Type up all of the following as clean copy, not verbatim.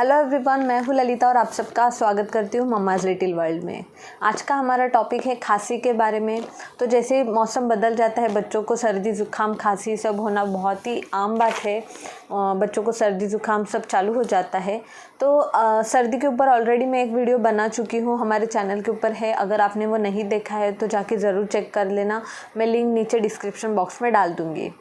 Hello everyone, मैं हूँ ललिता और आप सबका स्वागत करती हूँ मम्माज़ लिटिल वर्ल्ड में। आज का हमारा टॉपिक है खांसी के बारे में। तो जैसे मौसम बदल जाता है, बच्चों को सर्दी ज़ुकाम खांसी सब होना बहुत ही आम बात है। बच्चों को सर्दी ज़ुकाम सब चालू हो जाता है। तो सर्दी के ऊपर ऑलरेडी मैं एक वीडियो बना चुकी हूँ, हमारे चैनल के ऊपर है। अगर आपने वो नहीं देखा है तो जाके ज़रूर चेक कर लेना, मैं लिंक नीचे डिस्क्रिप्शन बॉक्स में डाल दूँगी।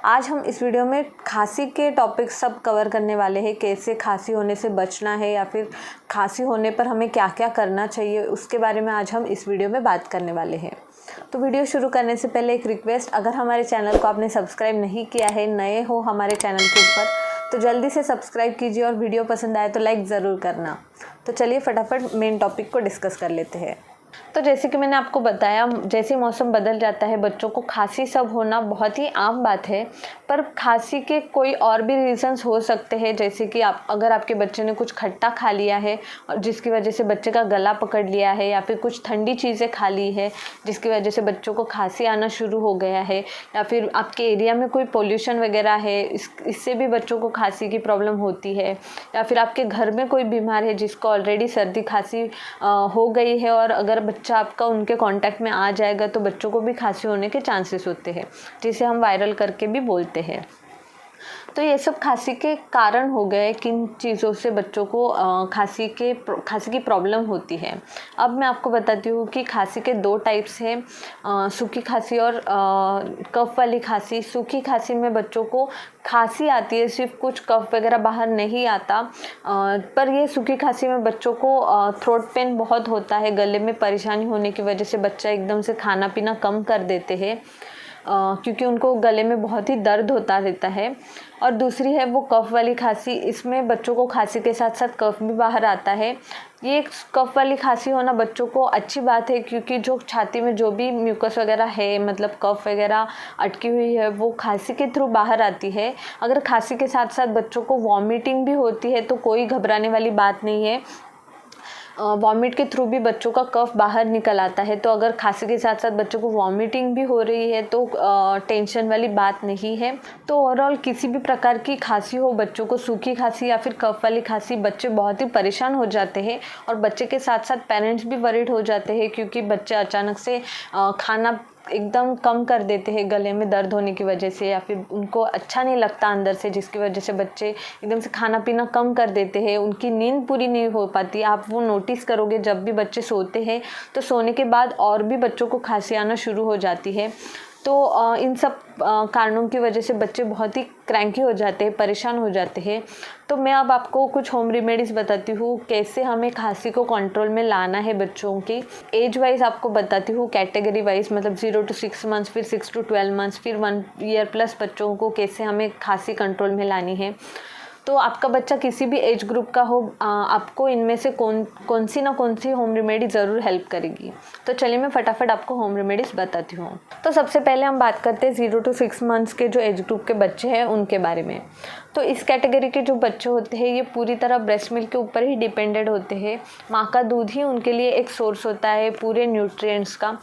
आज हम इस वीडियो में खांसी के टॉपिक सब कवर करने वाले हैं। कैसे खांसी होने से बचना है या फिर खांसी होने पर हमें क्या क्या करना चाहिए, उसके बारे में आज हम इस वीडियो में बात करने वाले हैं। तो वीडियो शुरू करने से पहले एक रिक्वेस्ट, अगर हमारे चैनल को आपने सब्सक्राइब नहीं किया है, नए हो हमारे चैनल के ऊपर, तो जल्दी से सब्सक्राइब कीजिए और वीडियो पसंद आए तो लाइक ज़रूर करना। तो चलिए फटाफट मेन टॉपिक को डिस्कस कर लेते हैं। तो जैसे कि मैंने आपको बताया, जैसे मौसम बदल जाता है बच्चों को खांसी सब होना बहुत ही आम बात है। पर खांसी के कोई और भी रीज़न्स हो सकते हैं, जैसे कि अगर आपके बच्चे ने कुछ खट्टा खा लिया है और जिसकी वजह से बच्चे का गला पकड़ लिया है, या फिर कुछ ठंडी चीज़ें खा ली है जिसकी वजह से बच्चों को खांसी आना शुरू हो गया है, या फिर आपके एरिया में कोई पोल्यूशन वगैरह है, इससे भी बच्चों को खांसी की प्रॉब्लम होती है, या फिर आपके घर में कोई बीमार है जिसको ऑलरेडी सर्दी खांसी हो गई है और अगर बच्चा आपका उनके कांटेक्ट में आ जाएगा तो बच्चों को भी खांसी होने के चांसेस होते हैं, जिसे हम वायरल करके भी बोलते हैं। तो ये सब खांसी के कारण हो गए, किन चीज़ों से बच्चों को खांसी की प्रॉब्लम होती है। अब मैं आपको बताती हूँ कि खांसी के दो टाइप्स हैं, सूखी खांसी और कफ वाली खांसी। सूखी खांसी में बच्चों को खांसी आती है, सिर्फ कुछ कफ वगैरह बाहर नहीं आता। पर ये सूखी खांसी में बच्चों को थ्रोट पेन बहुत होता है, गले में परेशानी होने की वजह से बच्चा एकदम से खाना पीना कम कर देते हैं, क्योंकि उनको गले में बहुत ही दर्द होता रहता है। और दूसरी है वो कफ वाली खांसी, इसमें बच्चों को खांसी के साथ साथ कफ भी बाहर आता है। ये कफ वाली खांसी होना बच्चों को अच्छी बात है, क्योंकि जो छाती में जो भी म्यूकस वगैरह है, मतलब कफ वगैरह अटकी हुई है, वो खांसी के थ्रू बाहर आती है। अगर खांसी के साथ साथ बच्चों को वॉमिटिंग भी होती है तो कोई घबराने वाली बात नहीं है, वॉमिट के थ्रू भी बच्चों का कफ बाहर निकल आता है। तो अगर खांसी के साथ साथ बच्चों को वॉमिटिंग भी हो रही है तो टेंशन वाली बात नहीं है। तो ओवरऑल किसी भी प्रकार की खांसी हो, बच्चों को सूखी खांसी या फिर कफ वाली खांसी, बच्चे बहुत ही परेशान हो जाते हैं और बच्चे के साथ साथ पेरेंट्स भी वरीड हो जाते हैं, क्योंकि बच्चे अचानक से खाना एकदम कम कर देते हैं गले में दर्द होने की वजह से, या फिर उनको अच्छा नहीं लगता अंदर से, जिसकी वजह से बच्चे एकदम से खाना पीना कम कर देते हैं। उनकी नींद पूरी नहीं हो पाती। आप वो नोटिस करोगे, जब भी बच्चे सोते हैं तो सोने के बाद और भी बच्चों को खांसी आना शुरू हो जाती है। तो इन सब कारणों की वजह से बच्चे बहुत ही क्रैंकी हो जाते हैं, परेशान हो जाते हैं। तो मैं अब आपको कुछ होम रेमेडीज़ बताती हूँ, कैसे हमें खांसी को कंट्रोल में लाना है बच्चों की। एज वाइज आपको बताती हूँ, कैटेगरी वाइज, मतलब 0 to 6 मंथ्स, फिर 6 to 12 मंथ्स, फिर 1 ईयर प्लस बच्चों को कैसे हमें खांसी कंट्रोल में लानी है। तो आपका बच्चा किसी भी एज ग्रुप का हो, आपको इनमें से कौन सी होम रेमेडी ज़रूर हेल्प करेगी। तो चलिए मैं फटाफट आपको होम रेमेडीज़ बताती हूँ। तो सबसे पहले हम बात करते हैं 0 to 6 मंथ्स के जो एज ग्रुप के बच्चे हैं उनके बारे में। तो इस कैटेगरी के जो बच्चे होते हैं ये पूरी तरह ब्रेस्ट मिल्क के ऊपर ही डिपेंडेंट होते हैं। माँ का दूध ही उनके लिए एक सोर्स होता है पूरे न्यूट्रिएंट्स का।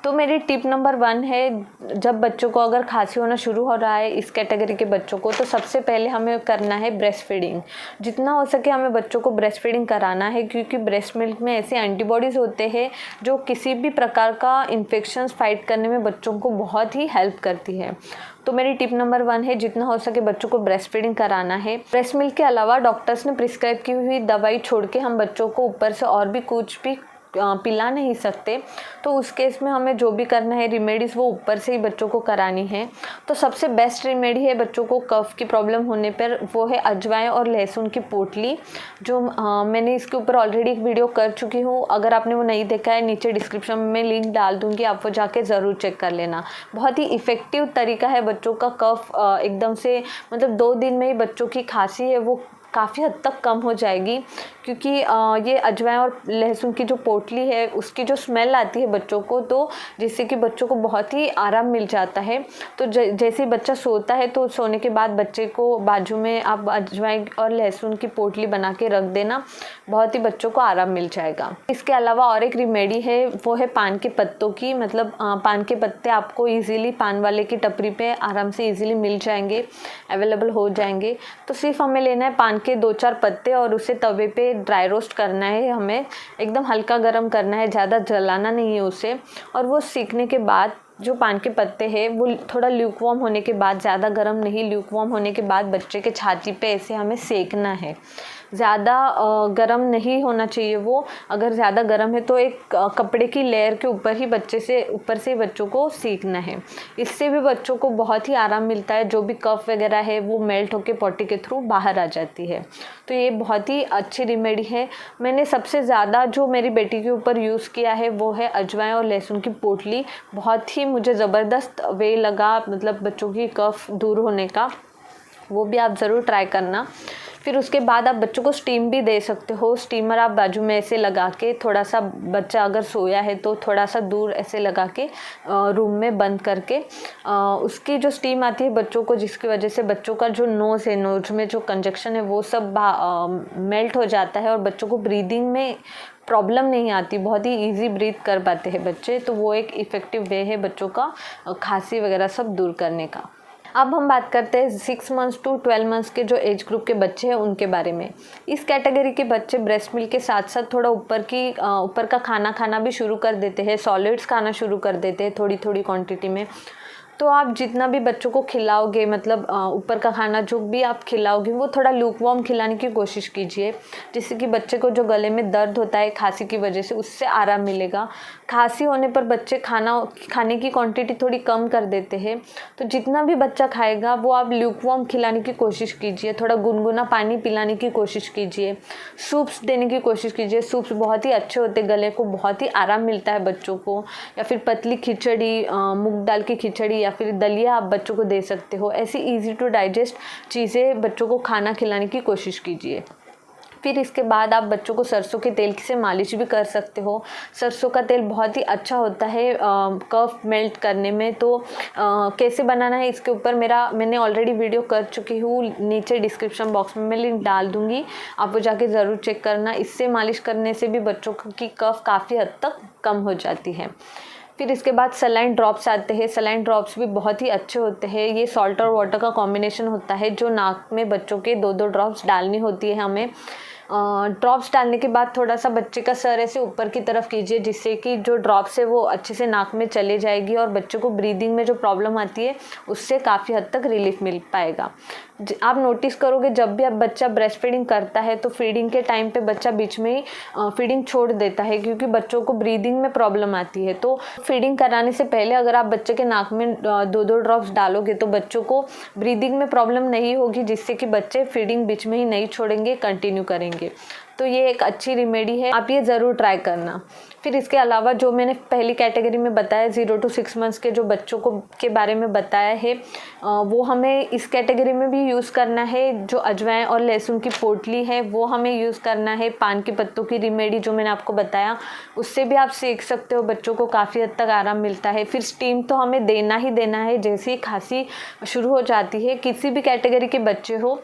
तो मेरी टिप नंबर 1 है, जब बच्चों को अगर खांसी होना शुरू हो रहा है इस कैटेगरी के बच्चों को, तो सबसे पहले हमें करना है ब्रेस्ट फीडिंग। जितना हो सके हमें बच्चों को ब्रेस्ट फीडिंग कराना है, क्योंकि ब्रेस्ट मिल्क में ऐसे एंटीबॉडीज़ होते हैं जो किसी भी प्रकार का इन्फेक्शंस फाइट करने में बच्चों को बहुत ही हेल्प करती है। तो मेरी टिप नंबर 1 है, जितना हो सके बच्चों को ब्रेस्ट फीडिंग कराना है। ब्रेस्ट मिल्क के अलावा डॉक्टर्स ने प्रिस्क्राइब की हुई दवाई छोड़ के हम बच्चों को ऊपर से और भी कुछ भी पिला नहीं सकते। तो उस केस में हमें जो भी करना है रेमेडीज़, वो ऊपर से ही बच्चों को करानी है। तो सबसे बेस्ट रेमेडी है बच्चों को कफ की प्रॉब्लम होने पर, वो है अजवाइन और लहसुन की पोटली, जो मैंने इसके ऊपर ऑलरेडी एक वीडियो कर चुकी हूँ। अगर आपने वो नहीं देखा है, नीचे डिस्क्रिप्शन में लिंक डाल दूँगी, आप वो जाके ज़रूर चेक कर लेना। बहुत ही इफ़ेक्टिव तरीका है बच्चों का कफ एकदम से, मतलब 2 दिन में ही बच्चों की खांसी है वो काफ़ी हद तक कम हो जाएगी, क्योंकि ये अजवाइन और लहसुन की जो पोटली है उसकी जो स्मेल आती है बच्चों को, तो जिससे कि बच्चों को बहुत ही आराम मिल जाता है। तो जैसे ही बच्चा सोता है तो सोने के बाद बच्चे को बाजू में आप अजवाइन और लहसुन की पोटली बना के रख देना, बहुत ही बच्चों को आराम मिल जाएगा। इसके अलावा और एक रेमेडी है, वो है पान के पत्तों की। मतलब पान के पत्ते आपको इजीली पान वाले की टपरी पे आराम से इजीली मिल जाएंगे, अवेलेबल हो जाएंगे। तो सिर्फ हमें लेना है पान के 2-4 पत्ते और उसे तवे पे ड्राई रोस्ट करना है। हमें एकदम हल्का गर्म करना है, ज़्यादा जलाना नहीं है उसे। और वो सीखने के बाद जो पान के पत्ते हैं वो थोड़ा ल्यूकवार्म होने के बाद, ज़्यादा गर्म नहीं, ल्यूकवार्म होने के बाद बच्चे के छाती पे ऐसे हमें सेकना है। ज़्यादा गर्म नहीं होना चाहिए वो। अगर ज़्यादा गर्म है तो एक कपड़े की लेयर के ऊपर ही ऊपर से बच्चों को सेकना है। इससे भी बच्चों को बहुत ही आराम मिलता है, जो भी कफ वगैरह है वो मेल्ट होकर पॉटी के थ्रू बाहर आ जाती है। तो ये बहुत ही अच्छी रेमेडी है। मैंने सबसे ज़्यादा जो मेरी बेटी के ऊपर यूज़ किया है वो है अजवाइन और लहसुन की पोटली। बहुत ही मुझे ज़बरदस्त वे लगा, मतलब बच्चों की कफ दूर होने का। वो भी आप ज़रूर ट्राई करना। फिर उसके बाद आप बच्चों को स्टीम भी दे सकते हो। स्टीमर आप बाजू में ऐसे लगा के, थोड़ा सा बच्चा अगर सोया है तो थोड़ा सा दूर ऐसे लगा के रूम में बंद करके उसकी जो स्टीम आती है बच्चों को, जिसकी वजह से बच्चों का जो नोज़ है, नोज में जो कंजक्शन है वो सब मेल्ट हो जाता है और बच्चों को ब्रीदिंग में प्रॉब्लम नहीं आती, बहुत ही इजी ब्रीथ कर पाते हैं बच्चे। तो वो एक इफ़ेक्टिव वे है बच्चों का खांसी वगैरह सब दूर करने का। अब हम बात करते हैं 6 मंथ्स टू 12 मंथ्स के जो एज ग्रुप के बच्चे हैं उनके बारे में। इस कैटेगरी के बच्चे ब्रेस्ट मिल्क के साथ साथ थोड़ा ऊपर का खाना खाना भी शुरू कर देते हैं, सॉलिड्स खाना शुरू कर देते हैं थोड़ी थोड़ी क्वांटिटी में। तो आप जितना भी बच्चों को खिलाओगे, मतलब ऊपर का खाना जो भी आप खिलाओगे वो थोड़ा लूकवार्म खिलाने की कोशिश कीजिए, जिससे कि बच्चे को जो गले में दर्द होता है खांसी की वजह से उससे आराम मिलेगा। खांसी होने पर बच्चे खाने की क्वांटिटी थोड़ी कम कर देते हैं। तो जितना भी बच्चा खाएगा वो आप लूकवार्म खिलाने की कोशिश कीजिए, थोड़ा गुनगुना पानी पिलाने की कोशिश कीजिए, सूप्स देने की कोशिश कीजिए। सूप्स बहुत ही अच्छे होते, गले को बहुत ही आराम मिलता है बच्चों को। या फिर पतली खिचड़ी, मूंग दाल की खिचड़ी या फिर दलिया आप बच्चों को दे सकते हो। ऐसी इजी टू डाइजेस्ट चीज़ें बच्चों को खाना खिलाने की कोशिश कीजिए। फिर इसके बाद आप बच्चों को सरसों के तेल से मालिश भी कर सकते हो। सरसों का तेल बहुत ही अच्छा होता है कफ मेल्ट करने में। तो कैसे बनाना है इसके ऊपर मैंने ऑलरेडी वीडियो कर चुकी हूँ, नीचे डिस्क्रिप्शन बॉक्स में मैं लिंक डाल दूँगी, आप वो जाके ज़रूर चेक करना। इससे मालिश करने से भी बच्चों की कफ काफ़ी हद तक कम हो जाती है। फिर इसके बाद सलाइन ड्रॉप्स आते हैं। सलाइन ड्रॉप्स भी बहुत ही अच्छे होते हैं। ये सॉल्ट और वाटर का कॉम्बिनेशन होता है, जो नाक में बच्चों के 2-2 ड्रॉप्स डालनी होती है हमें। ड्रॉप्स डालने के बाद थोड़ा सा बच्चे का सर ऐसे ऊपर की तरफ कीजिए, जिससे कि जो ड्रॉप्स है वो अच्छे से नाक में चले जाएगी और बच्चे को ब्रीदिंग में जो प्रॉब्लम आती है उससे काफ़ी हद तक रिलीफ मिल पाएगा। आप नोटिस करोगे जब भी आप बच्चा ब्रेस्ट फीडिंग करता है तो फीडिंग के टाइम पे बच्चा बीच में ही फीडिंग छोड़ देता है, क्योंकि बच्चों को ब्रीदिंग में प्रॉब्लम आती है। तो फीडिंग कराने से पहले अगर आप बच्चे के नाक में 2-2 ड्रॉप्स डालोगे तो बच्चों को ब्रीदिंग में प्रॉब्लम नहीं होगी, जिससे कि बच्चे फीडिंग बीच में ही नहीं छोड़ेंगे, कंटिन्यू करेंगे। तो ये एक अच्छी रेमेडी है, आप ये ज़रूर ट्राई करना। फिर इसके अलावा जो मैंने पहली कैटेगरी में बताया 0 to 6 मंथ्स के जो बच्चों को के बारे में बताया है, वो हमें इस कैटेगरी में भी यूज़ करना है। जो अजवाइन और लहसुन की पोटली है वो हमें यूज़ करना है। पान के पत्तों की रेमेडी जो मैंने आपको बताया उससे भी आप सीख सकते हो, बच्चों को काफ़ी हद तक आराम मिलता है। फिर स्टीम तो हमें देना ही देना है जैसे ही खांसी शुरू हो जाती है। किसी भी कैटेगरी के बच्चे हो,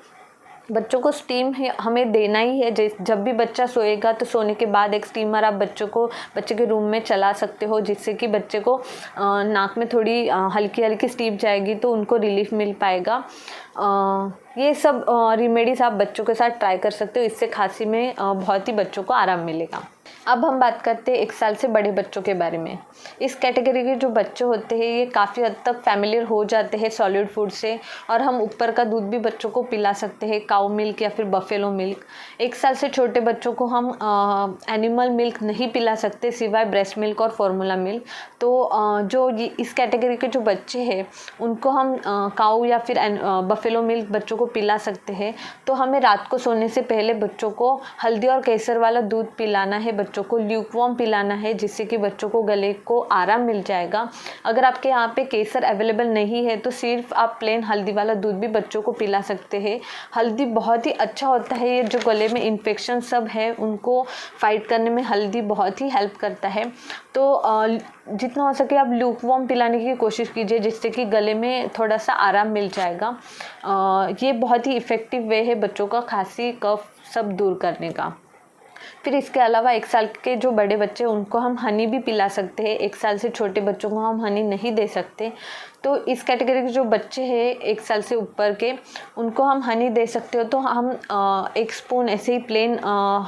बच्चों को स्टीम हमें देना ही है। जब भी बच्चा सोएगा तो सोने के बाद एक स्टीमर आप बच्चे के रूम में चला सकते हो, जिससे कि बच्चे को नाक में थोड़ी हल्की हल्की स्टीम जाएगी तो उनको रिलीफ मिल पाएगा। ये सब रेमेडीज़ आप बच्चों के साथ ट्राई कर सकते हो, इससे खांसी में बहुत ही बच्चों को आराम मिलेगा। अब हम बात करते हैं 1 साल से बड़े बच्चों के बारे में। इस कैटेगरी के जो बच्चे होते हैं ये काफ़ी हद तक फैमिलियर हो जाते हैं सॉलिड फूड से, और हम ऊपर का दूध भी बच्चों को पिला सकते हैं, काऊ मिल्क या फिर बफेलो मिल्क। 1 साल से छोटे बच्चों को हम एनिमल मिल्क नहीं पिला सकते सिवाय ब्रेस्ट मिल्क और फॉर्मूला मिल्क। तो जो इस कैटेगरी के जो बच्चे हैं उनको हम काऊ या फिर बफेलो मिल्क बच्चों को पिला सकते हैं। तो हमें रात को सोने से पहले बच्चों को हल्दी और केसर वाला दूध पिलाना है बच्चों बच्चों को ल्यूकवार्म पिलाना है, जिससे कि बच्चों को गले को आराम मिल जाएगा। अगर आपके यहाँ पे केसर अवेलेबल नहीं है तो सिर्फ आप प्लेन हल्दी वाला दूध भी बच्चों को पिला सकते हैं। हल्दी बहुत ही अच्छा होता है, ये जो गले में इन्फेक्शन सब है उनको फाइट करने में हल्दी बहुत ही हेल्प करता है। तो जितना हो सके आप ल्यूकवार्म पिलाने की कोशिश कीजिए, जिससे कि गले में थोड़ा सा आराम मिल जाएगा। ये बहुत ही इफ़ेक्टिव वे है बच्चों का खांसी कफ सब दूर करने का। फिर इसके अलावा 1 साल के जो बड़े बच्चे उनको हम हनी भी पिला सकते हैं। 1 साल से छोटे बच्चों को हम हनी नहीं दे सकते, तो इस कैटेगरी के जो बच्चे हैं 1 साल से ऊपर के उनको हम हनी दे सकते हो। तो हम 1 स्पून ऐसे ही प्लेन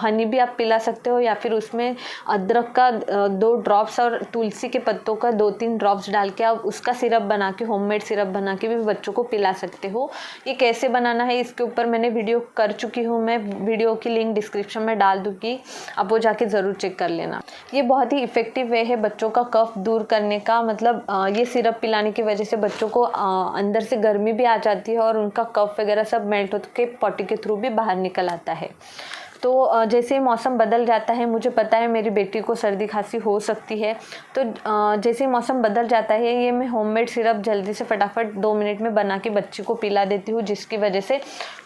हनी भी आप पिला सकते हो, या फिर उसमें अदरक का 2 ड्रॉप्स और तुलसी के पत्तों का 2-3 ड्रॉप्स डाल के आप उसका सिरप बना के, होममेड सिरप बना के भी बच्चों को पिला सकते हो। ये कैसे बनाना है इसके ऊपर मैंने वीडियो कर चुकी हूँ, मैं वीडियो की लिंक डिस्क्रिप्शन में डाल दूँगी, आप वो जाके ज़रूर चेक कर लेना। ये बहुत ही इफ़ेक्टिव वे है बच्चों का कफ दूर करने का। मतलब ये सिरप पिलाने की वजह से बच्चों को अंदर से गर्मी भी आ जाती है और उनका कफ वगैरह सब मेल्ट होकर के पॉटी के थ्रू भी बाहर निकल आता है। तो जैसे ही मौसम बदल जाता है, मुझे पता है मेरी बेटी को सर्दी खांसी हो सकती है, तो जैसे ही मौसम बदल जाता है ये मैं होममेड सिरप जल्दी से फटाफट 2 मिनट में बना के बच्ची को पिला देती हूँ, जिसकी वजह से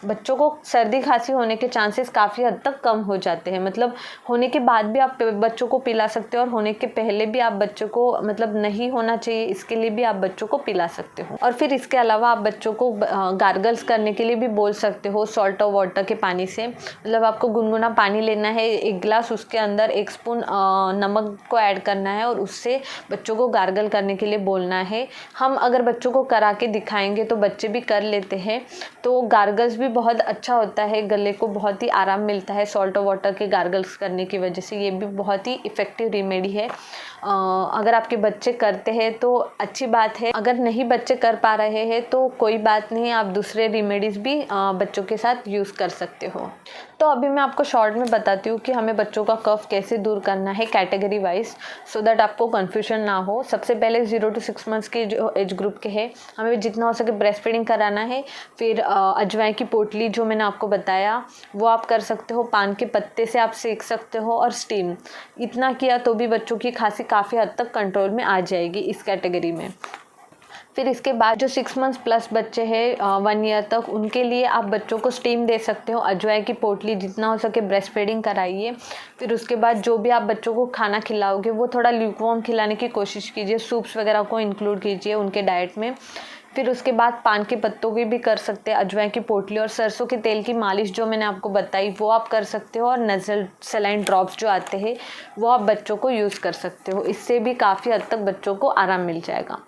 बच्चों को सर्दी खांसी होने के चांसेस काफ़ी हद तक कम हो जाते हैं। मतलब होने के बाद भी आप बच्चों को पिला सकते हो और होने के पहले भी आप बच्चों को, मतलब नहीं होना चाहिए इसके लिए भी आप बच्चों को पिला सकते हो। और फिर इसके अलावा आप बच्चों को गार्गल्स करने के लिए भी बोल सकते हो सॉल्ट और वाटर के पानी से। मतलब आपको गुनगुना पानी लेना है 1 गिलास, उसके अंदर 1 स्पून नमक को ऐड करना है और उससे बच्चों को गार्गल करने के लिए बोलना है। हम अगर बच्चों को करा के दिखाएंगे तो बच्चे भी कर लेते हैं। तो गार्गल्स भी बहुत अच्छा होता है, गले को बहुत ही आराम मिलता है सॉल्ट और वाटर के गार्गल्स करने की वजह से। ये भी बहुत ही इफ़ेक्टिव रेमेडी है। अगर आपके बच्चे करते हैं तो अच्छी बात है, अगर नहीं बच्चे कर पा रहे हैं तो कोई बात नहीं, आप दूसरे रेमेडीज़ भी बच्चों के साथ यूज़ कर सकते हो। तो अभी मैं आपको शॉर्ट में बताती हूँ कि हमें बच्चों का कफ कैसे दूर करना है कैटेगरी वाइज, सो दैट आपको कन्फ्यूजन ना हो। सबसे पहले 0 to 6 मंथ्स के जो एज ग्रुप के हैं हमें जितना हो सके ब्रेस्ट फीडिंग कराना है। फिर अजवाइन की पोटली जो मैंने आपको बताया वो आप कर सकते हो, पान के पत्ते से आप सेक सकते हो और स्टीम। इतना किया तो भी बच्चों की खांसी काफ़ी हद तक कंट्रोल में आ जाएगी इस कैटेगरी में। फिर इसके बाद जो 6 मंथ्स प्लस बच्चे हैं 1 ईयर तक, उनके लिए आप बच्चों को स्टीम दे सकते हो। अजवाइन की पोटली जितना हो सके ब्रेस्ट फीडिंग कराइए। फिर उसके बाद जो भी आप बच्चों को खाना खिलाओगे वो थोड़ा ल्यूकवार्म खिलाने की कोशिश कीजिए, सूप्स वगैरह को इंक्लूड कीजिए उनके डाइट में। फिर उसके बाद पान के पत्तों की भी कर सकते हैं, अजवाइन की पोटली और सरसों के तेल की मालिश जो मैंने आपको बताई वो आप कर सकते हो। और नज़ल सलाइन ड्रॉप्स जो आते हैं वो आप बच्चों को यूज़ कर सकते हो, इससे भी काफ़ी हद तक बच्चों को आराम मिल जाएगा।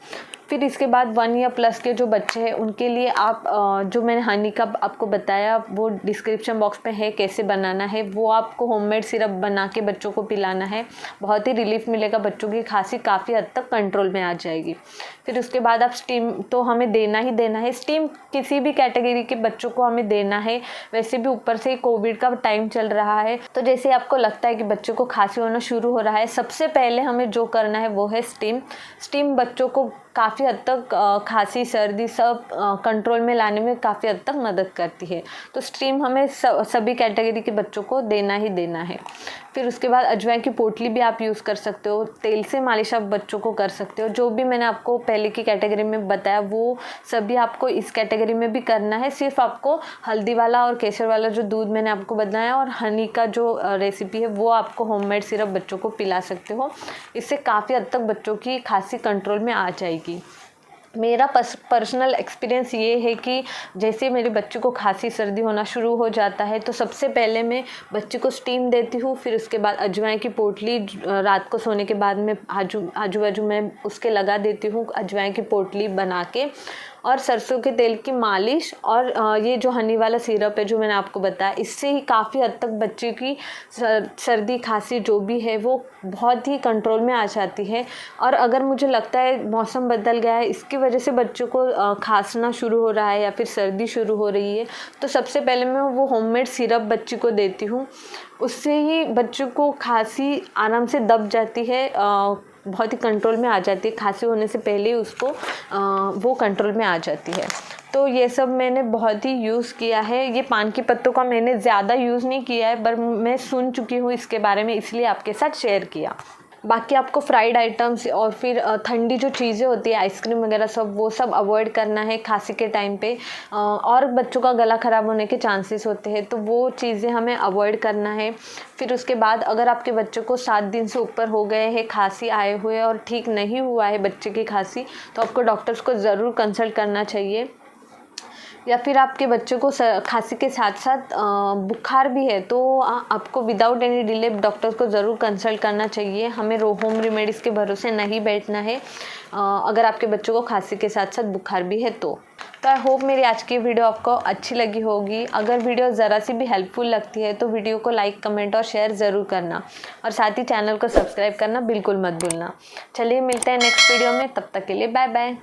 फिर इसके बाद 1 ईयर प्लस के जो बच्चे हैं उनके लिए आप जो मैंने हनी का आपको बताया वो डिस्क्रिप्शन बॉक्स पे है कैसे बनाना है, वो आपको होममेड सिरप बना के बच्चों को पिलाना है। बहुत ही रिलीफ मिलेगा, बच्चों की खांसी काफ़ी हद तक कंट्रोल में आ जाएगी। फिर उसके बाद आप स्टीम तो हमें देना ही देना है, स्टीम किसी भी कैटेगरी के बच्चों को हमें देना है। वैसे भी ऊपर से कोविड का टाइम चल रहा है, तो जैसे आपको लगता है कि बच्चों को खांसी होना शुरू हो रहा है, सबसे पहले हमें जो करना है वो है स्टीम। स्टीम बच्चों को काफ़ी हद तक खांसी सर्दी सब कंट्रोल में लाने में काफ़ी हद तक मदद करती है। तो स्टीम हमें सभी कैटेगरी के बच्चों को देना ही देना है। फिर उसके बाद अजवाइन की पोटली भी आप यूज़ कर सकते हो, तेल से मालिश आप बच्चों को कर सकते हो। जो भी मैंने आपको पहले की कैटेगरी में बताया वो सभी आपको इस कैटेगरी में भी करना है। सिर्फ आपको हल्दी वाला और केसर वाला जो दूध मैंने आपको बताया और हनी का जो रेसिपी है वो आपको होममेड सिरप बच्चों को पिला सकते हो। इससे काफ़ी हद तक बच्चों की खांसी कंट्रोल में आ जाएगी। मेरा पर्सनल एक्सपीरियंस ये है कि जैसे मेरे बच्चे को खांसी सर्दी होना शुरू हो जाता है तो सबसे पहले मैं बच्चे को स्टीम देती हूँ। फिर उसके बाद अजवाइन की पोटली रात को सोने के बाद में आजू बाजू में उसके लगा देती हूँ अजवाइन की पोटली बना के, और सरसों के तेल की मालिश और ये जो हनी वाला सिरप है जो मैंने आपको बताया, इससे ही काफ़ी हद तक बच्चे की सर्दी खांसी जो भी है वो बहुत ही कंट्रोल में आ जाती है। और अगर मुझे लगता है मौसम बदल गया है इसकी वजह से बच्चों को खांसना शुरू हो रहा है या फिर सर्दी शुरू हो रही है, तो सबसे पहले मैं वो होममेड सिरप बच्ची को देती हूँ। उससे ही बच्चों को खांसी आराम से दब जाती है, बहुत ही कंट्रोल में आ जाती है। खांसी होने से पहले ही उसको वो कंट्रोल में आ जाती है। तो ये सब मैंने बहुत ही यूज़ किया है। ये पान की पत्तों का मैंने ज़्यादा यूज़ नहीं किया है, पर मैं सुन चुकी हूँ इसके बारे में, इसलिए आपके साथ शेयर किया। बाकी आपको फ्राइड आइटम्स और फिर ठंडी जो चीज़ें होती है, आइसक्रीम वगैरह सब, वो सब अवॉइड करना है खांसी के टाइम पे। और बच्चों का गला ख़राब होने के चांसेस होते हैं, तो वो चीज़ें हमें अवॉइड करना है। फिर उसके बाद अगर आपके बच्चों को 7 दिन से ऊपर हो गए हैं खांसी आए हुए और ठीक नहीं हुआ है बच्चे की खांसी, तो आपको डॉक्टर्स को ज़रूर कंसल्ट करना चाहिए। या फिर आपके बच्चों को खांसी के साथ साथ बुखार भी है, तो आपको विदाउट एनी डिले डॉक्टर को ज़रूर कंसल्ट करना चाहिए। हमें होम रेमेडीज़ के भरोसे नहीं बैठना है अगर आपके बच्चों को खांसी के साथ साथ बुखार भी है तो। आई होप मेरी आज की वीडियो आपको अच्छी लगी होगी। अगर वीडियो ज़रा सी भी हेल्पफुल लगती है तो वीडियो को लाइक, कमेंट और शेयर ज़रूर करना, और साथ ही चैनल को सब्सक्राइब करना बिल्कुल मत भूलना। चलिए मिलते हैं नेक्स्ट वीडियो में, तब तक के लिए बाय बाय।